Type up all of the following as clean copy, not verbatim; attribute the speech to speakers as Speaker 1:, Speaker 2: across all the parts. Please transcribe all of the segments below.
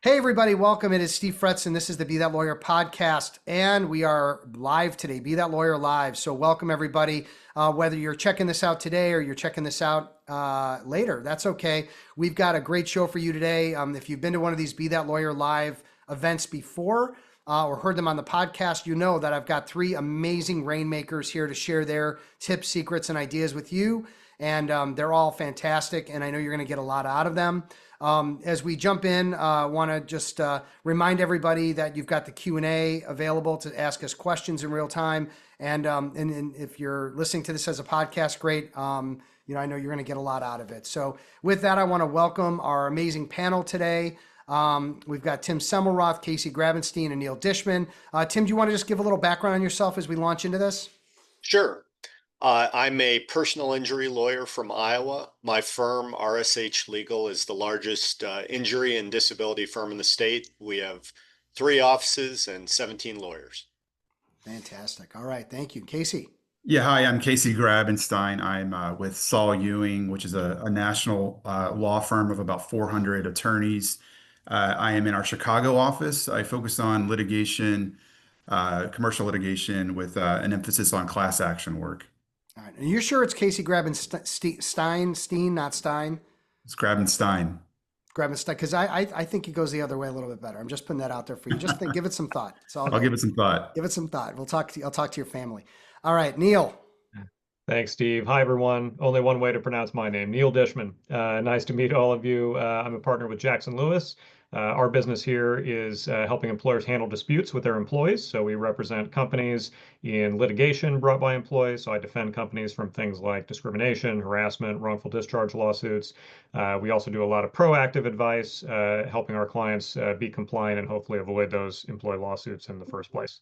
Speaker 1: Hey, everybody, welcome. It is Steve Fretzin. This is the Be That Lawyer podcast, and we are live today, Be That Lawyer Live. So welcome, everybody. Whether you're checking this out today or you're checking this out later, that's okay. We've got a great show for you today. If you've been to one of these Be That Lawyer Live events before or heard them on the podcast, you know that I've got three amazing rainmakers here to share their tips, secrets, and ideas with you. And they're all fantastic, and I know you're going to get a lot out of them. As we jump in, I want to just remind everybody that you've got the Q&A available to ask us questions in real time. And if you're listening to this as a podcast, great. I know you're going to get a lot out of it. So with that, I want to welcome our amazing panel today. We've got Tim Semelroth, Grabenstein, and Neil Dishman. Tim, do you want to just give a little background on yourself as we launch into this?
Speaker 2: Sure. I'm a personal injury lawyer from Iowa. My firm, RSH Legal, is the largest injury and disability firm in the state. We have 3 offices and 17 lawyers.
Speaker 1: Fantastic. All right. Thank you. Casey.
Speaker 3: Yeah, hi, I'm Grabenstein. I'm with Saul Ewing, which is a national law firm of about 400 attorneys. I am in our Chicago office. I focus on litigation, commercial litigation with an emphasis on class action work.
Speaker 1: All right. And you're sure it's Grabenstein, Steen, not Stein?
Speaker 3: It's Grabenstein.
Speaker 1: Grabenstein, because I think it goes the other way a little bit better. I'm just putting that out there for you. Just give it some thought.
Speaker 3: I'll give it some thought.
Speaker 1: Give it some thought. I'll talk to your family. All right, Neil.
Speaker 4: Thanks, Steve. Hi, everyone. Only one way to pronounce my name, Neil Dishman. Nice to meet all of you. I'm a partner with Jackson Lewis. Our business here is helping employers handle disputes with their employees. So we represent companies in litigation brought by employees. So I defend companies from things like discrimination, harassment, wrongful discharge lawsuits. We also do a lot of proactive advice, helping our clients be compliant and hopefully avoid those employee lawsuits in the first place.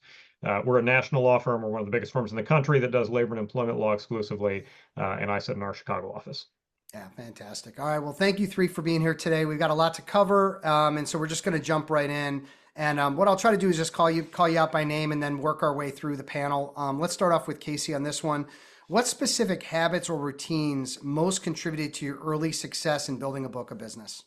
Speaker 4: We're a national law firm. We're one of the biggest firms in the country that does labor and employment law exclusively, and I sit in our Chicago office.
Speaker 1: Yeah, fantastic. All right, well, thank you three for being here today. We've got a lot to cover, and so we're just going to jump right in. And what I'll try to do is just call you out by name and then work our way through the panel. Let's start off with Casey on this one. What specific habits or routines most contributed to your early success in building a book of business?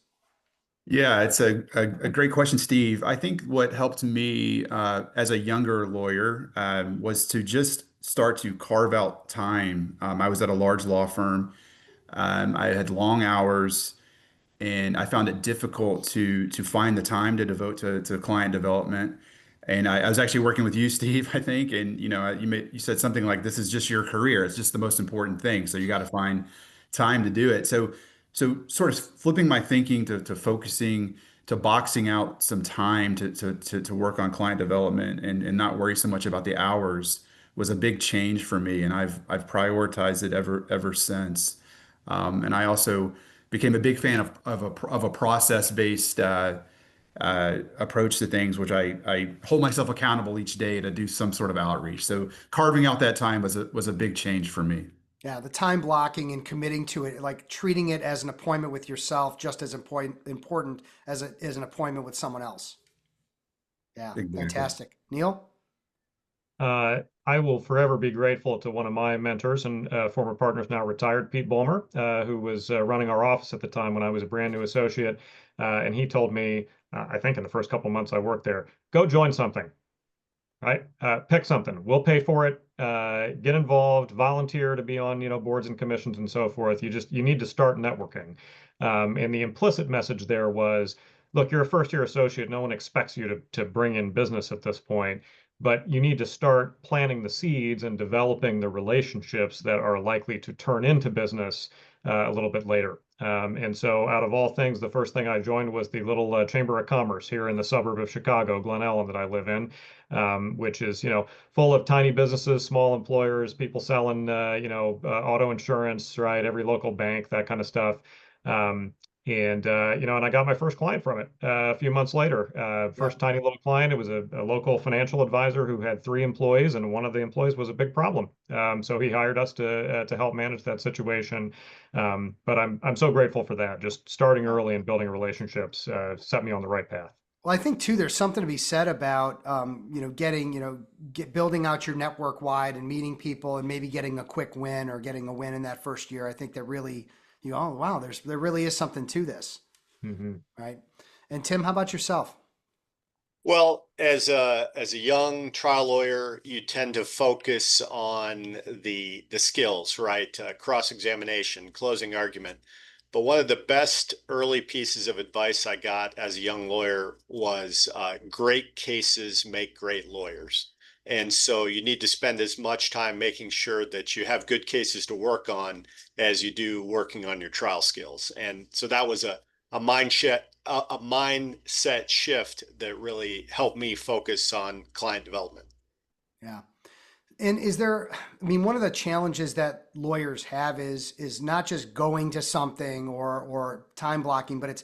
Speaker 3: Yeah, it's a great question, Steve. I think what helped me as a younger lawyer was to just start to carve out time. I was at a large law firm. I had long hours, and I found it difficult to find the time to devote to client development. And I was actually working with you, Steve, I think, and you said something like, "This is just your career. It's just the most important thing. So you got to find time to do it." So sort of flipping my thinking to focusing, to boxing out some time to work on client development and not worry so much about the hours was a big change for me, and I've prioritized it ever since. And I also became a big fan of a process-based approach to things, which I hold myself accountable each day to do some sort of outreach. So carving out that time was a big change for me.
Speaker 1: Yeah, the time blocking and committing to it, like treating it as an appointment with yourself, just as important as an appointment with someone else. Yeah, exactly. Fantastic. Neil?
Speaker 4: I will forever be grateful to one of my mentors and former partners, now retired, Pete Bulmer, who was running our office at the time when I was a brand new associate. And he told me, I think in the first couple months I worked there, go join something, right? Pick something. We'll pay for it. Get involved, volunteer to be on, boards and commissions and so forth. You need to start networking. And the implicit message there was, look, you're a first-year associate. No one expects you to bring in business at this point. But you need to start planting the seeds and developing the relationships that are likely to turn into business a little bit later. And so out of all things, the first thing I joined was the little Chamber of Commerce here in the suburb of Chicago, Glen Ellen, that I live in, which is, full of tiny businesses, small employers, people selling, auto insurance, right? Every local bank, that kind of stuff. And I got my first client from it a few months later. First tiny little client, it was a local financial advisor who had 3 employees, and one of the employees was a big problem. So he hired us to help manage that situation. But I'm so grateful for that. Just starting early and building relationships set me on the right path.
Speaker 1: Well, I think too, there's something to be said about, building out your network wide and meeting people and maybe getting a quick win or getting a win in that first year. I think that really, oh wow, there really is something to this, right? And Tim, how about yourself?
Speaker 2: Well, as a young trial lawyer, you tend to focus on the skills, right? Cross-examination, closing argument. But one of the best early pieces of advice I got as a young lawyer was great cases make great lawyers. And so you need to spend as much time making sure that you have good cases to work on as you do working on your trial skills. And so that was a mindset shift that really helped me focus on client development.
Speaker 1: Yeah. And is there, I mean, one of the challenges that lawyers have is not just going to something or time blocking, but it's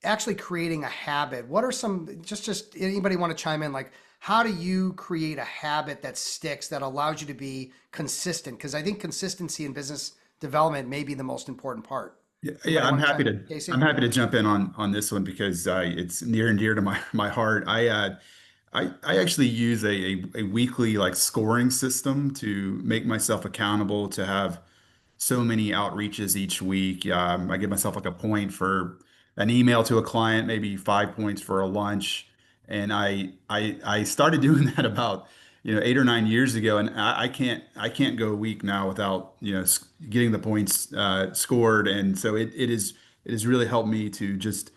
Speaker 1: actually creating a habit. What are some, just anybody want to chime in? Like, how do you create a habit that sticks, that allows you to be consistent? Because I think consistency in business development may be the most important part.
Speaker 3: Yeah,
Speaker 1: Anybody
Speaker 3: I'm
Speaker 1: want to
Speaker 3: happy
Speaker 1: chime in?
Speaker 3: to
Speaker 1: Casey?
Speaker 3: I'm happy to jump in on this one because it's near and dear to my heart. I actually use a weekly like scoring system to make myself accountable to have so many outreaches each week. I give myself like a point for an email to a client, maybe 5 points for a lunch. And I started doing that about 8 or 9 years ago, and I can't go a week now without getting the points scored. And so it has really helped me to just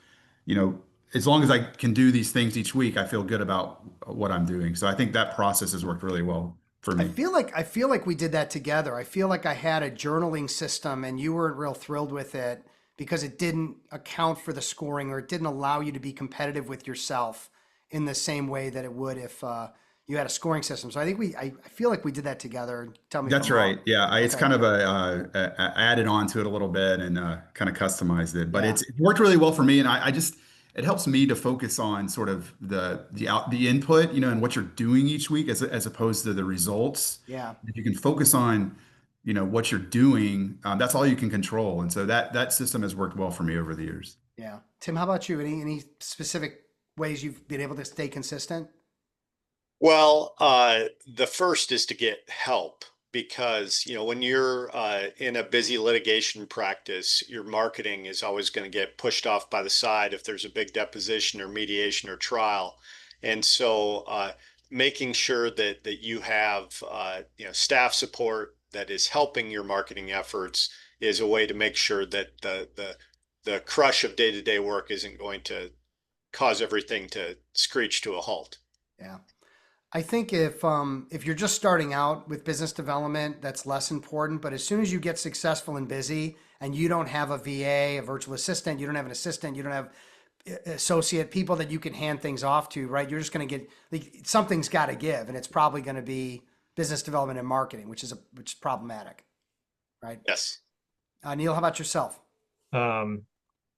Speaker 3: you know as long as I can do these things each week, I feel good about what I'm doing. So I think that process has worked really well for me.
Speaker 1: I feel like we did that together. I feel like I had a journaling system and you weren't real thrilled with it because it didn't account for the scoring or it didn't allow you to be competitive with yourself in the same way that it would if you had a scoring system. So I think I feel like we did that together. Tell me if
Speaker 3: That's
Speaker 1: I'm wrong.
Speaker 3: right. Yeah, it's
Speaker 1: Okay.
Speaker 3: kind of added on to it a little bit and kind of customized it, but
Speaker 1: Yeah.
Speaker 3: it's worked really well for me. And I just it helps me to focus on sort of the input, and what you're doing each week as opposed to the results.
Speaker 1: Yeah.
Speaker 3: If you can focus on, what you're doing, that's all you can control. And so that system has worked well for me over the years.
Speaker 1: Yeah. Tim, how about you? Any specific ways you've been able to stay consistent?
Speaker 2: Well, the first is to get help because, when you're in a busy litigation practice, your marketing is always going to get pushed off by the side if there's a big deposition or mediation or trial. And so, making sure that you have, staff support that is helping your marketing efforts is a way to make sure that the crush of day-to-day work isn't going to cause everything to screech to a halt.
Speaker 1: Yeah. I think if you're just starting out with business development, that's less important. But as soon as you get successful and busy, and you don't have a VA, a virtual assistant, you don't have an assistant, you don't have associate people that you can hand things off to, right? You're just going to get like, something's got to give, and it's probably going to be business development and marketing, which is problematic, right?
Speaker 2: Yes.
Speaker 1: Neil, how about yourself?
Speaker 4: Um,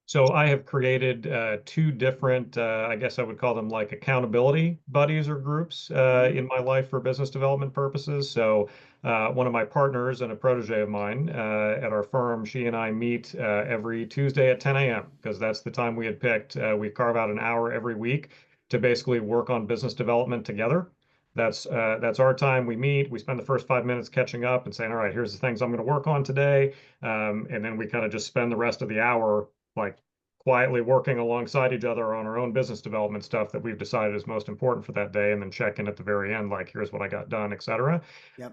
Speaker 4: So I have created two different, I guess I would call them like accountability buddies or groups
Speaker 1: Mhm.
Speaker 4: in my life for business development purposes. So one of my partners and a protege of mine at our firm, she and I meet every Tuesday at 10 a.m. because that's the time we had picked. We carve out an hour every week to basically work on business development together. That's our time. We meet. We spend the first 5 minutes catching up and saying, "All right, here's the things I'm going to work on today," and then we kind of just spend the rest of the hour like quietly working alongside each other on our own business development stuff that we've decided is most important for that day, and then check in at the very end, like here's what I got done, etc.
Speaker 1: Yep.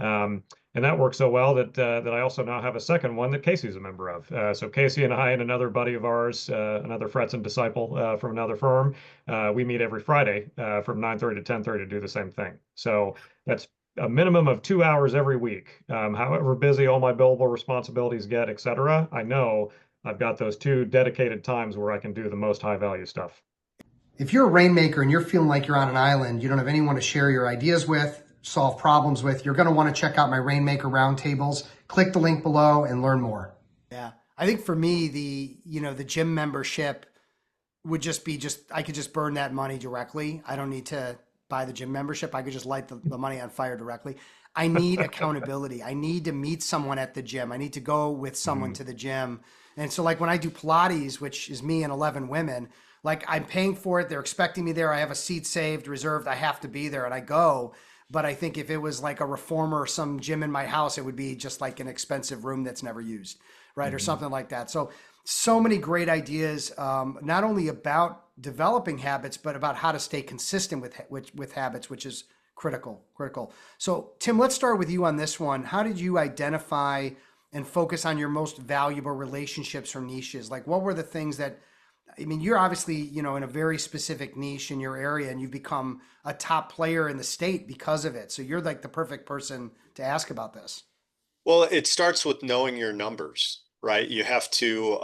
Speaker 4: And that works so well that I also now have a second one that Casey's a member of. So Casey and I and another buddy of ours, another Fretzin disciple from another firm, we meet every Friday from 9:30 to 10:30 to do the same thing. So that's a minimum of 2 hours every week. However busy all my billable responsibilities get, etc., I know I've got those two dedicated times where I can do the most high value stuff.
Speaker 1: If you're a rainmaker and you're feeling like you're on an island, you don't have anyone to share your ideas with, solve problems with, you're going to want to check out my Rainmaker roundtables. Click the link below and learn more. Yeah. I think for me, the gym membership would just be I could just burn that money directly. I don't need to buy the gym membership. I could just light the money on fire directly. I need accountability. I need to meet someone at the gym. I need to go with someone to the gym. And so like when I do Pilates, which is me and 11 women, like I'm paying for it. They're expecting me there. I have a seat saved, reserved. I have to be there and I go. But I think if it was like a reformer or some gym in my house, it would be just like an expensive room that's never used, right? Or something like that. So So many great ideas, not only about developing habits, but about how to stay consistent with habits, which is critical. So, Tim, let's start with you on this one. How did you identify and focus on your most valuable relationships or niches? Like, what were the things that, I mean, you're obviously, in a very specific niche in your area, and you've become a top player in the state because of it. So you're like the perfect person to ask about this.
Speaker 2: Well, it starts with knowing your numbers, right? You have to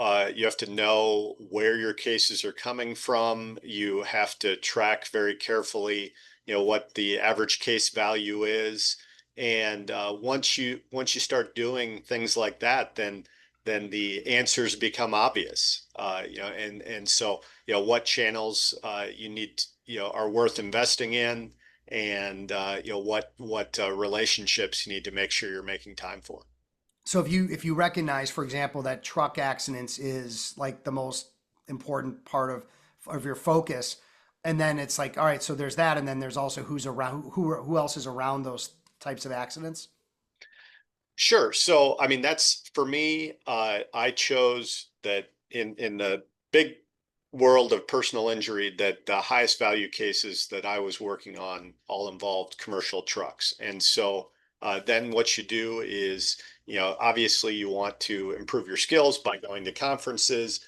Speaker 2: know where your cases are coming from. You have to track very carefully, what the average case value is. And once you start doing things like that, then the answers become obvious. And so what channels you need are worth investing in, and what relationships you need to make sure you're making time for.
Speaker 1: So if you recognize, for example, that truck accidents is like the most important part of your focus, and then it's like, all right, so there's that, and then there's also who's around, who else is around those types of accidents.
Speaker 2: Sure. So, I mean, that's for me. I chose that in the big world of personal injury, that the highest value cases that I was working on all involved commercial trucks. And so then what you do is, obviously you want to improve your skills by going to conferences.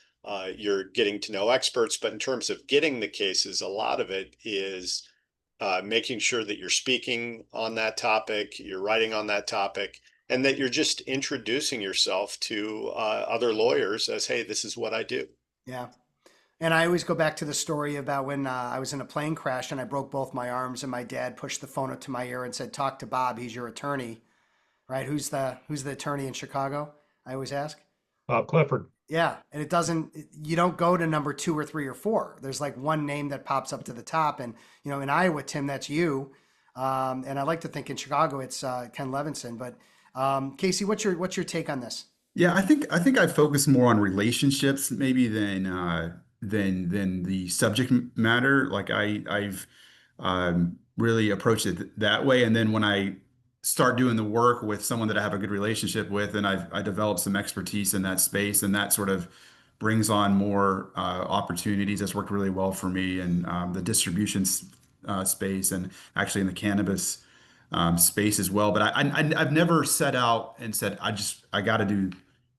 Speaker 2: You're getting to know experts, but in terms of getting the cases, a lot of it is making sure that you're speaking on that topic, you're writing on that topic, and that you're just introducing yourself to other lawyers as, hey, this is what I do.
Speaker 1: Yeah. And I always go back to the story about when I was in a plane crash and I broke both my arms, and my dad pushed the phone up to my ear and said, "Talk to Bob. He's your attorney." Right? Who's the attorney in Chicago? I always ask.
Speaker 4: Bob Clifford.
Speaker 1: Yeah, and you don't go to number two or three or four. There's like one name that pops up to the top, and in Iowa, Tim, that's you. And I like to think in Chicago it's Ken Levinson. But Casey, what's your take on this?
Speaker 3: Yeah, I think I focus more on relationships maybe than the subject matter. Like I've really approached it that way, and then when I start doing the work with someone that I have a good relationship with, and I develop some expertise in that space, and that sort of brings on more opportunities. That's worked really well for me in the distribution space, and actually in the cannabis space as well. But I've never set out and said I got to do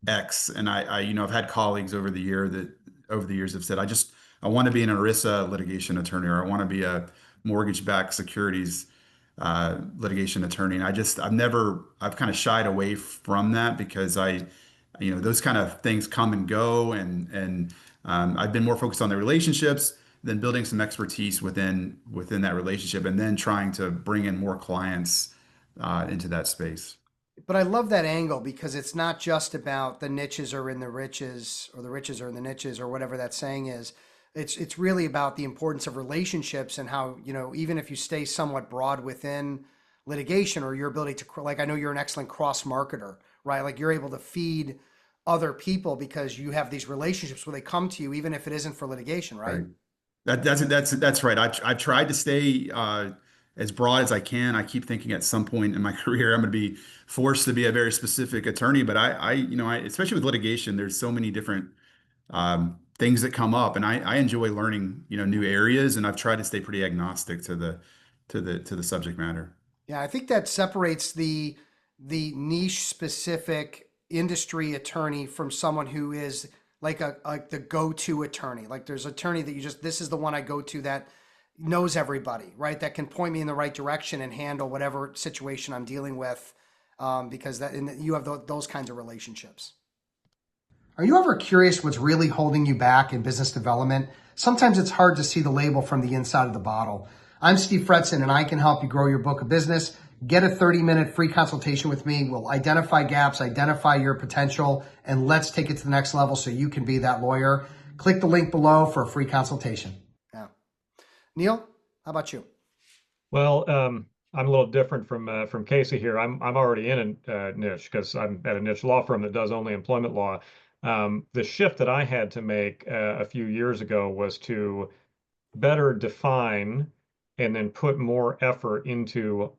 Speaker 3: X. And I've had colleagues over the years have said I want to be an ERISA litigation attorney, or I want to be a mortgage-backed securities litigation attorney. And I've kind of shied away from that because those kind of things come and go, and I've been more focused on the relationships than building some expertise within that relationship, and then trying to bring in more clients into that space.
Speaker 1: But I love that angle because it's not just about the niches are in the riches, or the riches are in the niches, or whatever that saying is. It's really about the importance of relationships, and how, even if you stay somewhat broad within litigation, or your ability to, like, I know you're an excellent cross marketer, right? Like, you're able to feed other people because you have these relationships where they come to you, even if it isn't for litigation, right?
Speaker 3: Right. That's right. I've tried to stay as broad as I can. I keep thinking at some point in my career I'm going to be forced to be a very specific attorney. But especially with litigation, there's so many different things that come up, and I enjoy learning new areas, and I've tried to stay pretty agnostic to the subject matter.
Speaker 1: Yeah, I think that separates the niche specific industry attorney from someone who is like the go-to attorney. Like, there's an attorney that this is the one I go to that knows everybody, right? That can point me in the right direction and handle whatever situation I'm dealing with, because you have those kinds of relationships. Are you ever curious what's really holding you back in business development? Sometimes it's hard to see the label from the inside of the bottle. I'm Steve Fretzin, and I can help you grow your book of business. Get a 30-minute free consultation with me. We'll identify gaps, identify your potential, and let's take it to the next level so you can be that lawyer. Click the link below for a free consultation. Yeah. Neil, how about you?
Speaker 4: Well, I'm a little different from Casey here. I'm already in a niche because I'm at a niche law firm that does only employment law. The shift that I had to make a few years ago was to better define and then put more effort into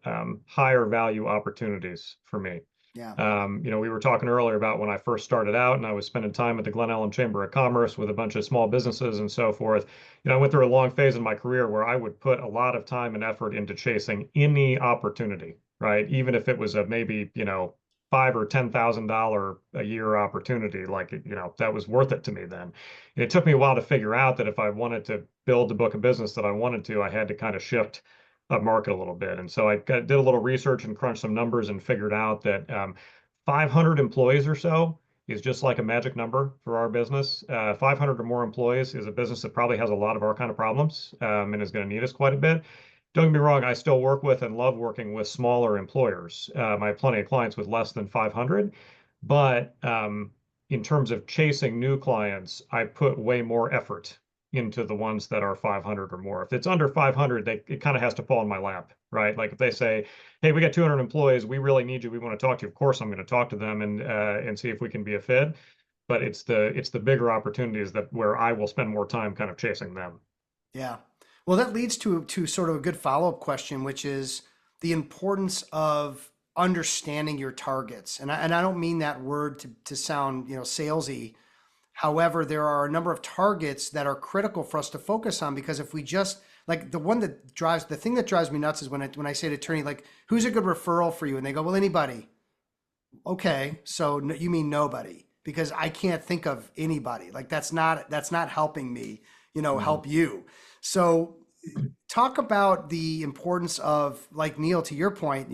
Speaker 4: higher value opportunities for me.
Speaker 1: Yeah.
Speaker 4: We were talking earlier about when I first started out and I was spending time at the Glen Ellen Chamber of Commerce with a bunch of small businesses and so forth. I went through a long phase in my career where I would put a lot of time and effort into chasing any opportunity, right? Even if it was a maybe, $5,000 or $10,000 a year opportunity, like, that was worth it to me then. And it took me a while to figure out that if I wanted to build the book of business that I wanted to, I had to kind of shift market a little bit. And so I did a little research and crunched some numbers and figured out that 500 employees or so is just like a magic number for our business. 500 or more employees is a business that probably has a lot of our kind of problems and is going to need us quite a bit. Don't get me wrong, I still work with and love working with smaller employers. I have plenty of clients with less than 500, but in terms of chasing new clients, I put way more effort into the ones that are 500 or more. If it's under 500, it kind of has to fall in my lap, right? Like if they say, "Hey, we got 200 employees, we really need you, we want to talk to you." Of course, I'm going to talk to them and see if we can be a fit. But it's the bigger opportunities that where I will spend more time kind of chasing them.
Speaker 1: Yeah. Well, that leads to sort of a good follow-up question, which is the importance of understanding your targets. And I don't mean that word to sound, salesy. However, there are a number of targets that are critical for us to focus on, because if we just like the thing that drives me nuts is when I say to attorney, like, who's a good referral for you? And they go, well, anybody. Okay. So you mean nobody, because I can't think of anybody. Like that's not helping me, help you. So talk about the importance of, like, Neil, to your point,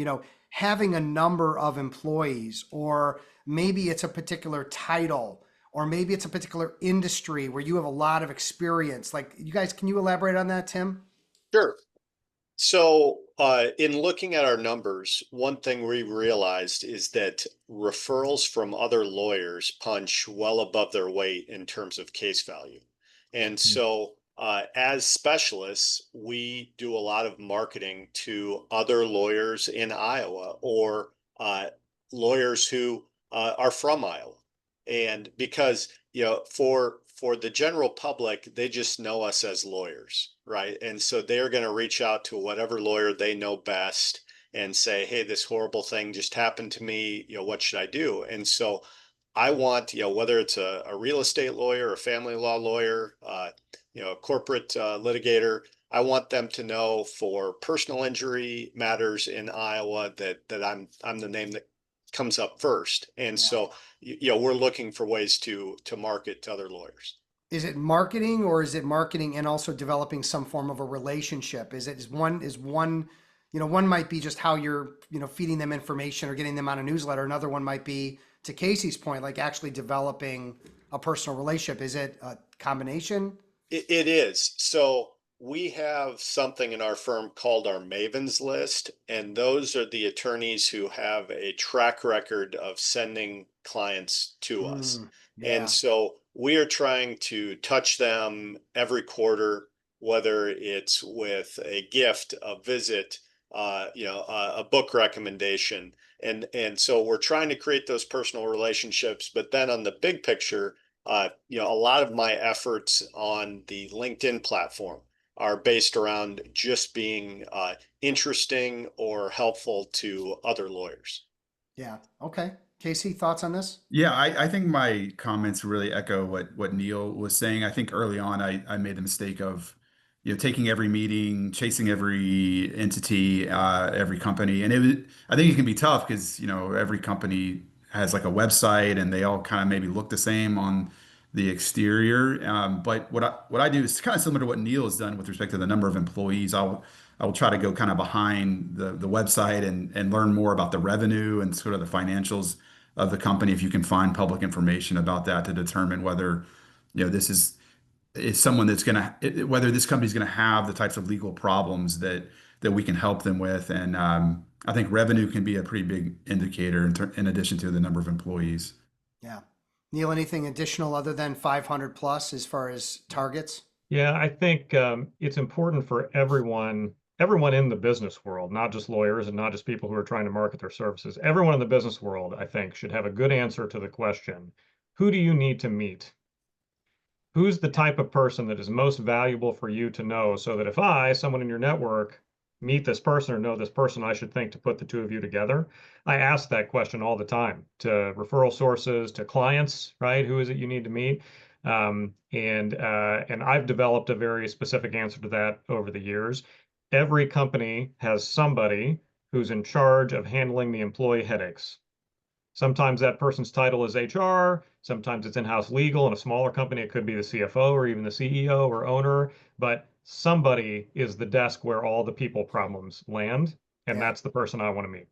Speaker 1: having a number of employees, or maybe it's a particular title, or maybe it's a particular industry where you have a lot of experience. Like, you guys, can you elaborate on that, Tim?
Speaker 2: Sure. So, in looking at our numbers, one thing we realized is that referrals from other lawyers punch well above their weight in terms of case value. And so, as specialists, we do a lot of marketing to other lawyers in Iowa, or lawyers who are from Iowa. And because, for the general public, they just know us as lawyers, right? And so they're going to reach out to whatever lawyer they know best and say, "Hey, this horrible thing just happened to me. What should I do?" And so I want, whether it's a real estate lawyer, a family law lawyer, a corporate litigator, I want them to know for personal injury matters in Iowa that I'm the name that comes up first. And so, we're looking for ways to market to other lawyers.
Speaker 1: Is it marketing, or is it marketing and also developing some form of a relationship? Is one, one might be just how you're, feeding them information or getting them on a newsletter. Another one might be, to Casey's point, like actually developing a personal relationship. Is it a combination?
Speaker 2: It is. So we have something in our firm called our Mavens list, and those are the attorneys who have a track record of sending clients to us.
Speaker 1: Yeah.
Speaker 2: And so we are trying to touch them every quarter, whether it's with a gift, a visit, a book recommendation. And so we're trying to create those personal relationships. But then on the big picture, a lot of my efforts on the LinkedIn platform are based around just being interesting or helpful to other lawyers.
Speaker 1: Yeah. Okay. Casey, thoughts on this?
Speaker 3: Yeah, I think my comments really echo what Neil was saying. I think early on I made the mistake of, taking every meeting, chasing every entity, every company. And I think it can be tough because, every company has like a website and they all kind of maybe look the same on the exterior. But what I do is kind of similar to what Neil has done with respect to the number of employees. I will try to go kind of behind the website and learn more about the revenue and sort of the financials of the company, if you can find public information about that, to determine whether, this is someone that's whether this company is going to have the types of legal problems that we can help them with. And I think revenue can be a pretty big indicator in addition to the number of employees.
Speaker 1: Yeah. Neil, anything additional other than 500 plus as far as targets?
Speaker 4: Yeah, I think it's important for everyone in the business world, not just lawyers and not just people who are trying to market their services. Everyone in the business world, I think, should have a good answer to the question, who do you need to meet? Who's the type of person that is most valuable for you to know, so that if someone in your network, meet this person or know this person, I should think to put the two of you together? I ask that question all the time to referral sources, to clients, right? Who is it you need to meet? And I've developed a very specific answer to that over the years. Every company has somebody who's in charge of handling the employee headaches. Sometimes that person's title is HR, sometimes it's in-house legal. In a smaller company, it could be the CFO or even the CEO or owner, but somebody is the desk where all the people problems land, and
Speaker 1: Yeah.
Speaker 4: that's the person I want to meet.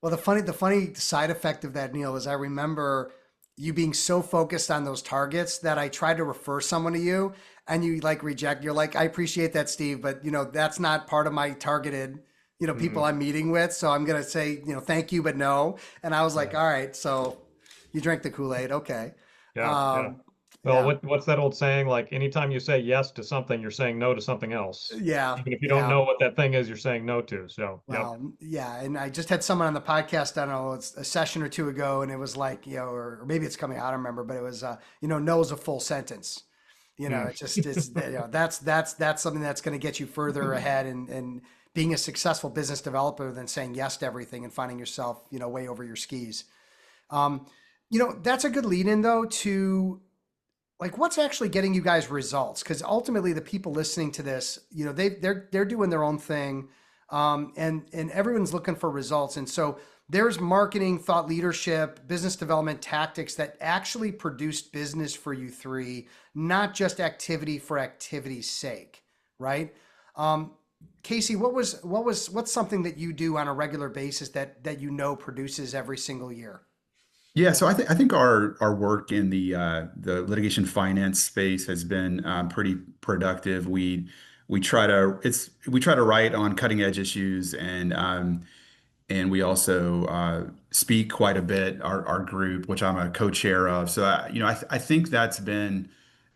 Speaker 1: Well, the funny side effect of that, Neil, is I remember you being so focused on those targets that I tried to refer someone to you and you like reject. You're like, I appreciate that, Steve, but that's not part of my targeted, people
Speaker 4: Mhm.
Speaker 1: I'm meeting with. So I'm gonna say, thank you, but no. And I was like,
Speaker 4: Yeah.
Speaker 1: all right, so you drank the Kool-Aid, okay.
Speaker 4: Yeah, yeah.
Speaker 1: Um,
Speaker 4: Well,
Speaker 1: yeah,
Speaker 4: what's that old saying? Like anytime you say yes to something, you're saying no to something else.
Speaker 1: yeah,
Speaker 4: Even if you don't
Speaker 1: yeah.
Speaker 4: know what that thing is, you're saying no to. So, yep.
Speaker 1: Well, yeah, and I just had someone on the podcast, I don't know, it's a session or two ago, and it was like, or maybe it's coming, I don't remember, but it was, no is a full sentence.
Speaker 4: Mm.
Speaker 1: It just is, that's something that's going to get you further ahead and being a successful business developer than saying yes to everything and finding yourself, way over your skis. Um, that's a good lead in though to like what's actually getting you guys results because ultimately the people listening to this they're doing their own thing, and everyone's looking for results, and so there's marketing, thought leadership, business development tactics that actually produced business for you three, not just activity for activity's sake, right? um, Casey, what's something that you do on a regular basis that produces every single year?
Speaker 3: Yeah, so I think our work in the litigation finance space has been pretty productive. We try to write on cutting edge issues, and we also speak quite a bit. Our group, which I'm a co-chair of, so I think that's been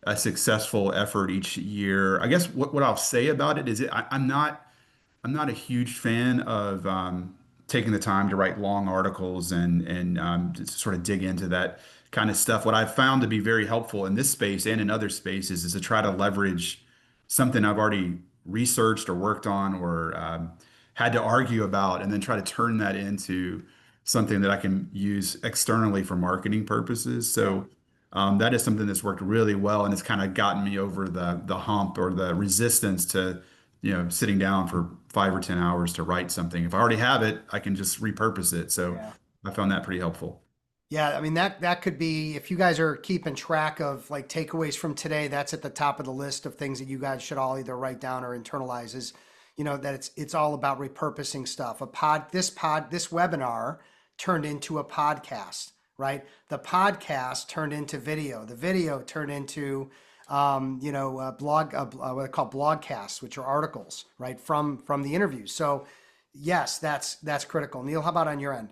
Speaker 3: a successful effort each year. I guess what I'll say about it is I'm not a huge fan of taking the time to write long articles and to sort of dig into that kind of stuff. What I've found to be very helpful in this space and in other spaces is to try to leverage something I've already researched or worked on or had to argue about, and then try to turn that into something that I can use externally for marketing purposes.
Speaker 1: Yeah.
Speaker 3: So that is something that's worked really well, and it's kind of gotten me over the hump or the resistance to sitting down for 5 or 10 hours to write something. If I already have it, I can just repurpose it. So
Speaker 1: Yeah.
Speaker 3: I found that pretty helpful.
Speaker 1: Yeah, I mean that could be if you guys are keeping track of like takeaways from today, that's at the top of the list of things that you guys should all either write down or internalize is, that it's all about repurposing stuff. This webinar turned into a podcast, right? The podcast turned into video. The video turned into what I call blogcasts, which are articles, right, from the interviews. So yes, that's critical. Neil, how about on your end?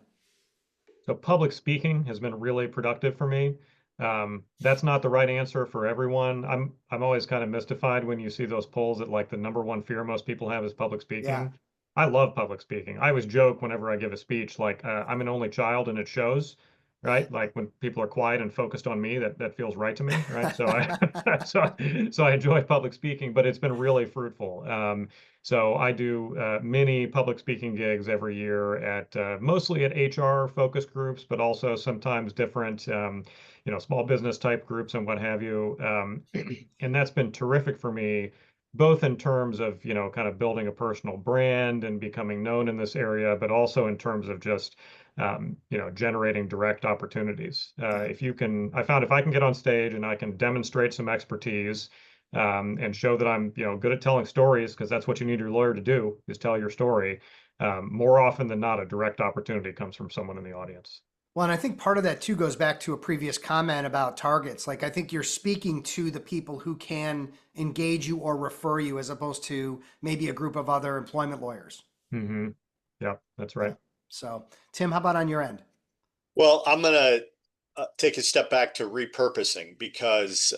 Speaker 4: So public speaking has been really productive for me. That's not the right answer for everyone. I'm always kind of mystified when you see those polls that like the number one fear most people have is public
Speaker 1: Yeah.
Speaker 4: speaking. I love public speaking. I always joke whenever I give a speech, like I'm an only child and it shows, right? Like when people are quiet and focused on me, that feels right to me, right? So so I enjoy public speaking, but it's been really fruitful. So I do many public speaking gigs every year at mostly at HR focus groups, but also sometimes different, small business type groups and what have you. And that's been terrific for me, both in terms of, kind of building a personal brand and becoming known in this area, but also in terms of just, generating direct opportunities.
Speaker 1: Yeah.
Speaker 4: I found if I can get on stage and I can demonstrate some expertise, and show that I'm, good at telling stories, because that's what you need your lawyer to do is tell your story. More often than not, a direct opportunity comes from someone in the audience.
Speaker 1: Well, and I think part of that too goes back to a previous comment about targets. Like, I think you're speaking to the people who can engage you or refer you as opposed to maybe a group of other employment lawyers.
Speaker 4: Hmm. Yeah, that's
Speaker 1: Yeah.
Speaker 4: right.
Speaker 1: So, Tim, how about on your end?
Speaker 2: Well, I'm going to take a step back to repurposing because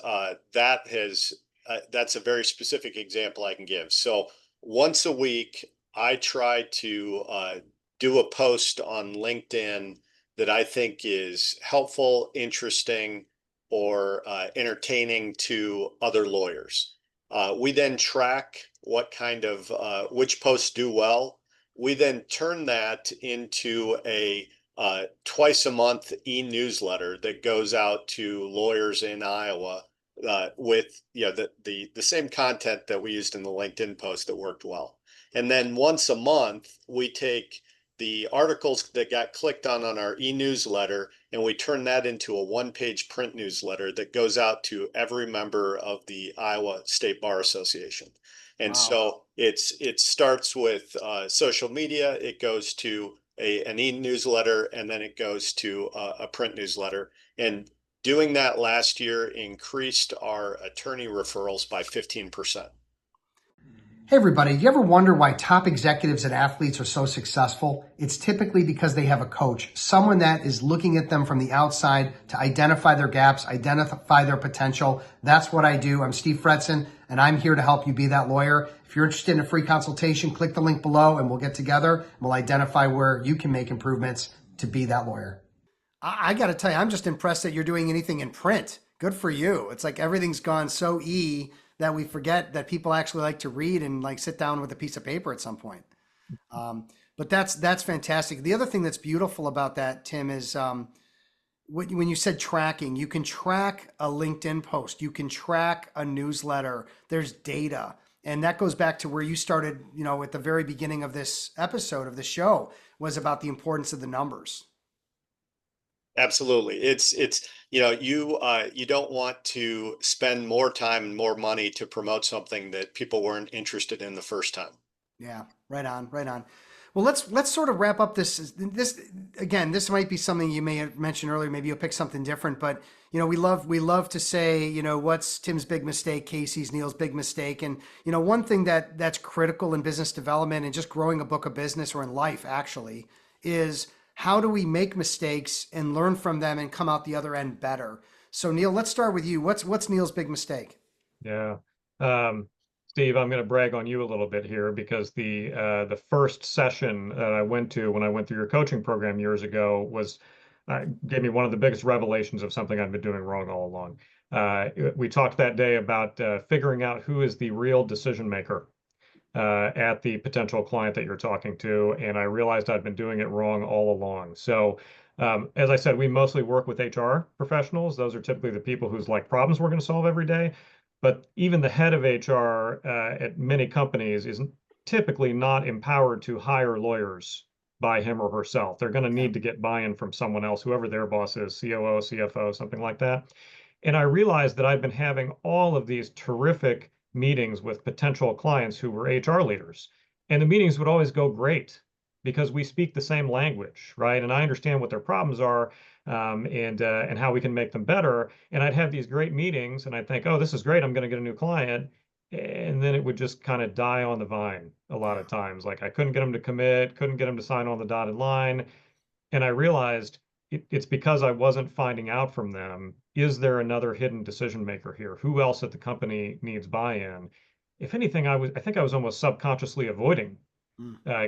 Speaker 2: that's a very specific example I can give. So once a week, I try to do a post on LinkedIn that I think is helpful, interesting, or entertaining to other lawyers. We then track what kind of which posts do well. We then turn that into a twice a month e-newsletter that goes out to lawyers in Iowa with the same content that we used in the LinkedIn post that worked well. And then once a month, we take the articles that got clicked on our e-newsletter, and we turn that into a one-page print newsletter that goes out to every member of the Iowa State Bar Association. And
Speaker 1: Wow.
Speaker 2: so it starts with social media, it goes to an e-newsletter, and then it goes to a print newsletter. And doing that last year increased our attorney referrals by 15%.
Speaker 1: Hey everybody, do you ever wonder why top executives and athletes are so successful? It's typically because they have a coach, someone that is looking at them from the outside to identify their gaps, identify their potential. That's what I do. I'm Steve Fretzin, and I'm here to help you be that lawyer. If you're interested in a free consultation, click the link below and we'll get together and we'll identify where you can make improvements to be that lawyer. I got to tell you, I'm just impressed that you're doing anything in print. Good for you. It's like everything's gone so that we forget that people actually like to read and like sit down with a piece of paper at some point. But that's fantastic. The other thing that's beautiful about that, Tim, is when you said tracking, you can track a LinkedIn post, you can track a newsletter, there's data. And that goes back to where you started, at the very beginning of this episode of the show, was about the importance of the numbers.
Speaker 2: Absolutely. It's you don't want to spend more time and more money to promote something that people weren't interested in the first time.
Speaker 1: Yeah, right on, right on. Well, let's sort of wrap up this again. This might be something you may have mentioned earlier. Maybe you'll pick something different, but we love to say, what's Tim's big mistake, Casey's, Neil's big mistake, and one thing that's critical in business development and just growing a book of business or in life actually is how do we make mistakes and learn from them and come out the other end better? So Neil, let's start with you. What's Neil's big mistake?
Speaker 4: Yeah. Steve, I'm going to brag on you a little bit here because the first session that I went to when I went through your coaching program years ago gave me one of the biggest revelations of something I've been doing wrong all along. We talked that day about figuring out who is the real decision maker at the potential client that you're talking to, and I realized I'd been doing it wrong all along. So, as I said, we mostly work with HR professionals. Those are typically the people whose problems we're going to solve every day. But even the head of HR at many companies is typically not empowered to hire lawyers by him or herself. They're going to need to get buy-in from someone else, whoever their boss is, COO, CFO, something like that. And I realized that I've been having all of these terrific meetings with potential clients who were HR leaders. And the meetings would always go great because we speak the same language, right? And I understand what their problems are and how we can make them better. And I'd have these great meetings and I'd think, oh, this is great. I'm going to get a new client. And then it would just kind of die on the vine a lot of times. Like I couldn't get them to commit, couldn't get them to sign on the dotted line. And I realized it's because I wasn't finding out from them, is there another hidden decision maker here? Who else at the company needs buy-in? If anything, I think I was almost subconsciously avoiding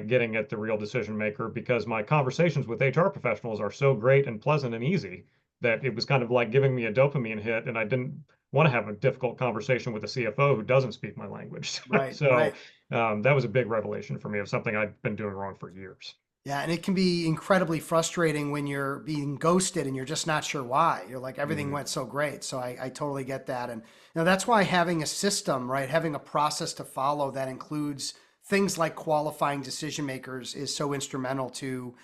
Speaker 4: getting at the real decision maker because my conversations with HR professionals are so great and pleasant and easy that it was kind of like giving me a dopamine hit, and I didn't want to have a difficult conversation with a CFO who doesn't speak my language.
Speaker 1: Right.
Speaker 4: So
Speaker 1: right.
Speaker 4: That was a big revelation for me of something I'd been doing wrong for years.
Speaker 1: Yeah, and it can be incredibly frustrating when you're being ghosted and you're just not sure why. You're like, everything went so great. So I totally get that. And that's why having a system, right, having a process to follow that includes things like qualifying decision makers is so instrumental to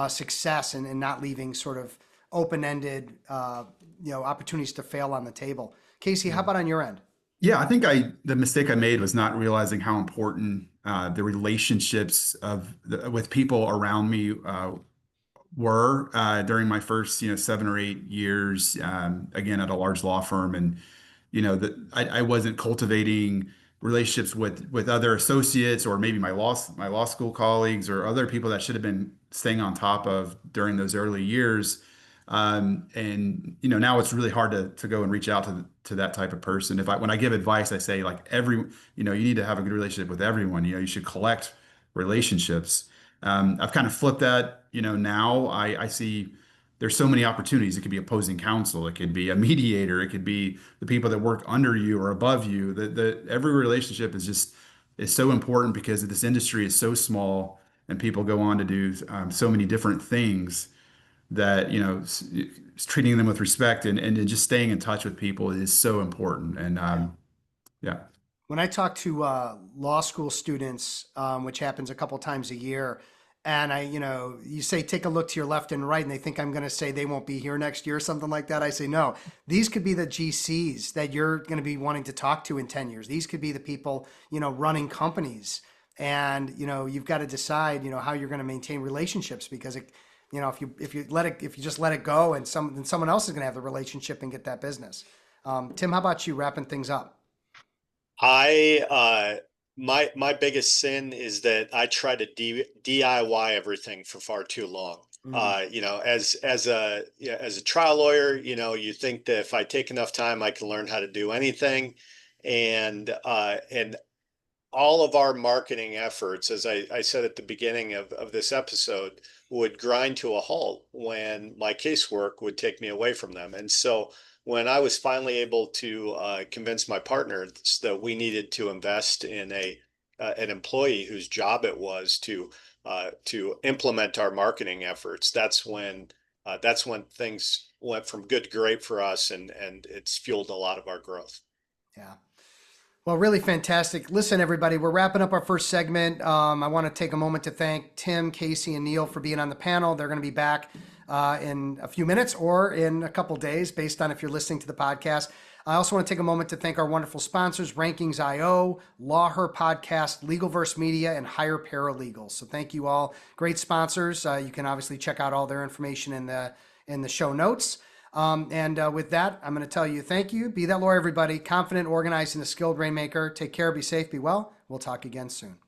Speaker 1: success and not leaving sort of open-ended, opportunities to fail on the table. Casey, how about on your end?
Speaker 3: Yeah, I think the mistake I made was not realizing how important the relationships with people around me were during my first 7 or 8 years again at a large law firm, and that I wasn't cultivating relationships with other associates or maybe my law school colleagues or other people that should have been staying on top of during those early years. And now it's really hard to go and reach out to that type of person. When I give advice, I say like you need to have a good relationship with everyone. You should collect relationships. I've kind of flipped that. Now I see there's so many opportunities. It could be opposing counsel. It could be a mediator. It could be the people that work under you or above you. Every relationship is just is so important because this industry is so small and people go on to do so many different things that, treating them with respect and just staying in touch with people is so important. And yeah.
Speaker 1: When I talk to law school students, which happens a couple times a year, and you say, take a look to your left and right, and they think I'm going to say they won't be here next year or something like that. I say, no, these could be the GCs that you're going to be wanting to talk to in 10 years. These could be the people, running companies. And, you've got to decide, how you're going to maintain relationships, because if you just let it go, and then someone else is going to have the relationship and get that business. Tim, how about you wrapping things up?
Speaker 2: My biggest sin is that I try to DIY everything for far too long. As a trial lawyer, you think that if I take enough time, I can learn how to do anything, and all of our marketing efforts, as I said at the beginning of this episode, would grind to a halt when my casework would take me away from them. And so when I was finally able to convince my partners that we needed to invest in an employee whose job it was to implement our marketing efforts, that's when things went from good to great for us, and it's fueled a lot of our growth.
Speaker 1: Yeah. Well, really fantastic. Listen, everybody, we're wrapping up our first segment. I want to take a moment to thank Tim, Casey, and Neil for being on the panel. They're going to be back in a few minutes or in a couple days, based on if you're listening to the podcast. I also want to take a moment to thank our wonderful sponsors, Rankings.io, LawHer Podcast, LegalVerse Media, and Hire Paralegals. So thank you all. Great sponsors. You can obviously check out all their information in the show notes. With that, I'm going to tell you thank you. Be that lawyer, everybody. Confident, organized, and a skilled rainmaker. Take care. Be safe. Be well. We'll talk again soon.